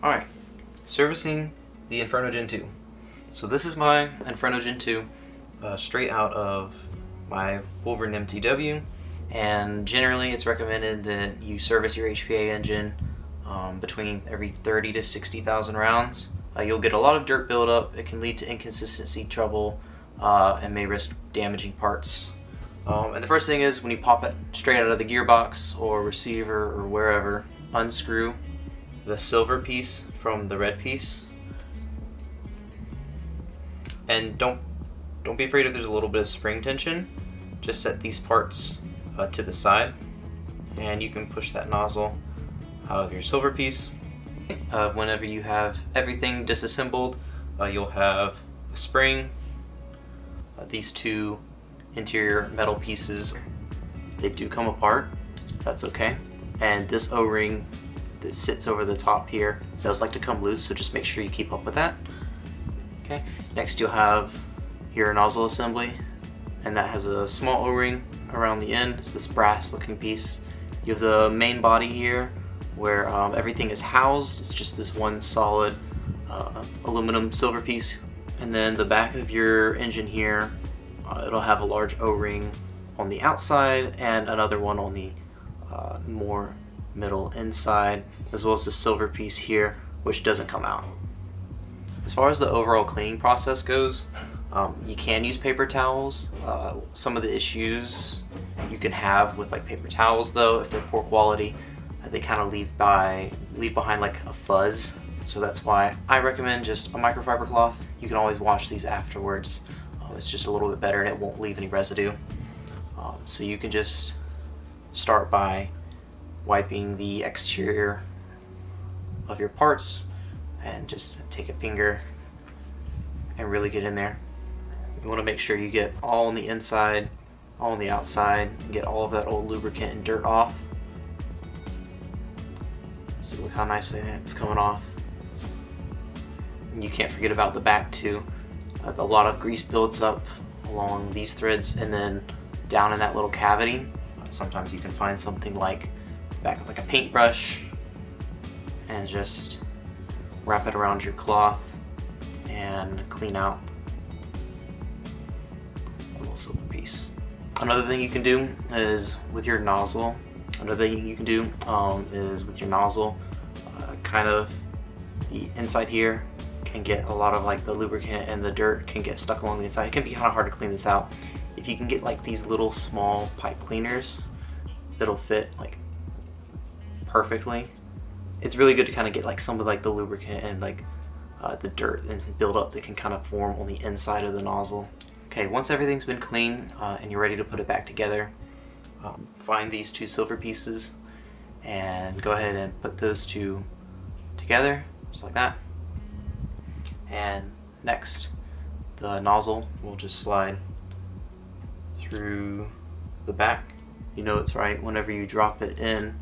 Alright, servicing the Inferno Gen 2. So this is my Inferno Gen 2, straight out of my Wolverine MTW, and generally it's recommended that you service your HPA engine between every 30 to 60,000 rounds. You'll get a lot of dirt buildup. It can lead to inconsistency trouble and may risk damaging parts. And the first thing is, when you pop it straight out of the gearbox or receiver or wherever, unscrew the silver piece from the red piece. And don't be afraid if there's a little bit of spring tension. Just set these parts to the side, and you can push that nozzle out of your silver piece. Whenever you have everything disassembled, you'll have a spring, these two interior metal pieces. They do come apart, that's okay. And this O-ring that sits over the top here does like to come loose, so just make sure you keep up with that. Okay. Next you'll have your nozzle assembly, and that has a small O-ring around the end. It's this brass looking piece. You have the main body here where everything is housed. It's just this one solid aluminum silver piece. And then the back of your engine here, it'll have a large O-ring on the outside and another one on the more middle inside, as well as the silver piece here, which doesn't come out. As far as the overall cleaning process goes, you can use paper towels. Some of the issues you can have with like paper towels, though, if they're poor quality, they kind of leave behind like a fuzz. So that's why I recommend just a microfiber cloth. You can always wash these afterwards. It's just a little bit better and it won't leave any residue. So you can just start by wiping the exterior of your parts and just take a finger and really get in there. You want to make sure you get all on the inside, all on the outside, and get all of that old lubricant and dirt off. See, look how nicely it's coming off. And you can't forget about the back too. A lot of grease builds up along these threads and then down in that little cavity. Sometimes you can find something like a paintbrush and just wrap it around your cloth and clean out a little silver piece. Another thing you can do is with your nozzle. Kind of the inside here can get a lot of like the lubricant and the dirt can get stuck along the inside. It can be kind of hard to clean this out. If you can get like these little small pipe cleaners that'll fit like perfectly, it's really good to kind of get like some of like the lubricant and like the dirt and some buildup that can kind of form on the inside of the nozzle. Okay, once everything's been cleaned and you're ready to put it back together, find these two silver pieces and go ahead and put those two together, just like that. And next, the nozzle will just slide through the back. You know it's right whenever you drop it in.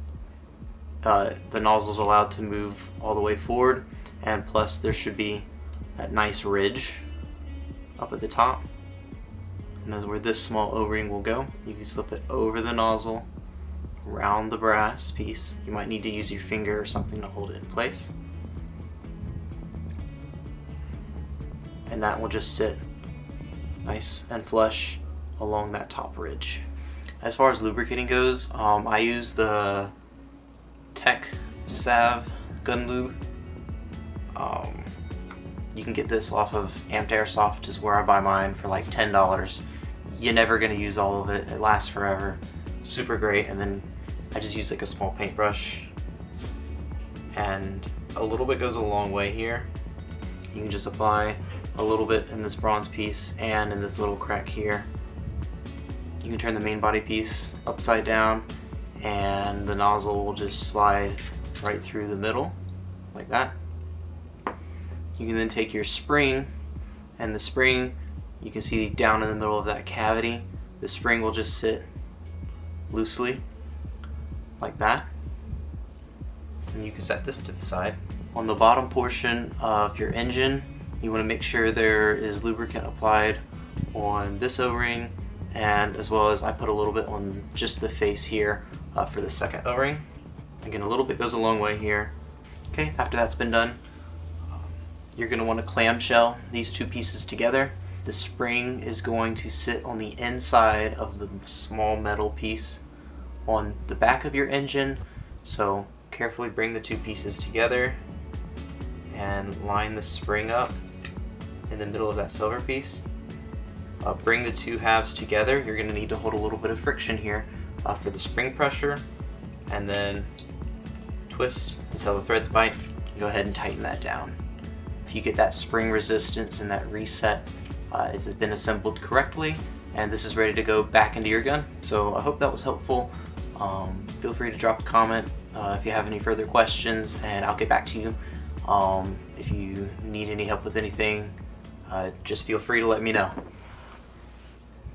The nozzle's allowed to move all the way forward, and plus there should be that nice ridge up at the top. And that's where this small O-ring will go. You can slip it over the nozzle, around the brass piece. You might need to use your finger or something to hold it in place. And that will just sit nice and flush along that top ridge. As far as lubricating goes, I use the Tech Salve Gun Lube. You can get this off of Airsoft, is where I buy mine, for like $10. You're never gonna use all of it. It lasts forever. Super great. And then I just use like a small paintbrush, and a little bit goes a long way here. You can just apply a little bit in this bronze piece and in this little crack here. You can turn the main body piece upside down and the nozzle will just slide right through the middle like that. You can then take your spring, and the spring, you can see down in the middle of that cavity, the spring will just sit loosely like that. And you can set this to the side. On the bottom portion of your engine, you want to make sure there is lubricant applied on this O-ring, and as well as I put a little bit on just the face here for the second O-ring. Again, a little bit goes a long way here. Okay, after that's been done, you're going to want to clamshell these two pieces together. The spring is going to sit on the inside of the small metal piece on the back of your engine, so carefully bring the two pieces together and line the spring up in the middle of that silver piece. Bring the two halves together. You're going to need to hold a little bit of friction here for the spring pressure, and then twist until the threads bite. Go ahead and tighten that down. If you get that spring resistance and that reset, it's been assembled correctly, and this is ready to go back into your gun. So I hope that was helpful. Feel free to drop a comment if you have any further questions, and I'll get back to you. If you need any help with anything, just feel free to let me know.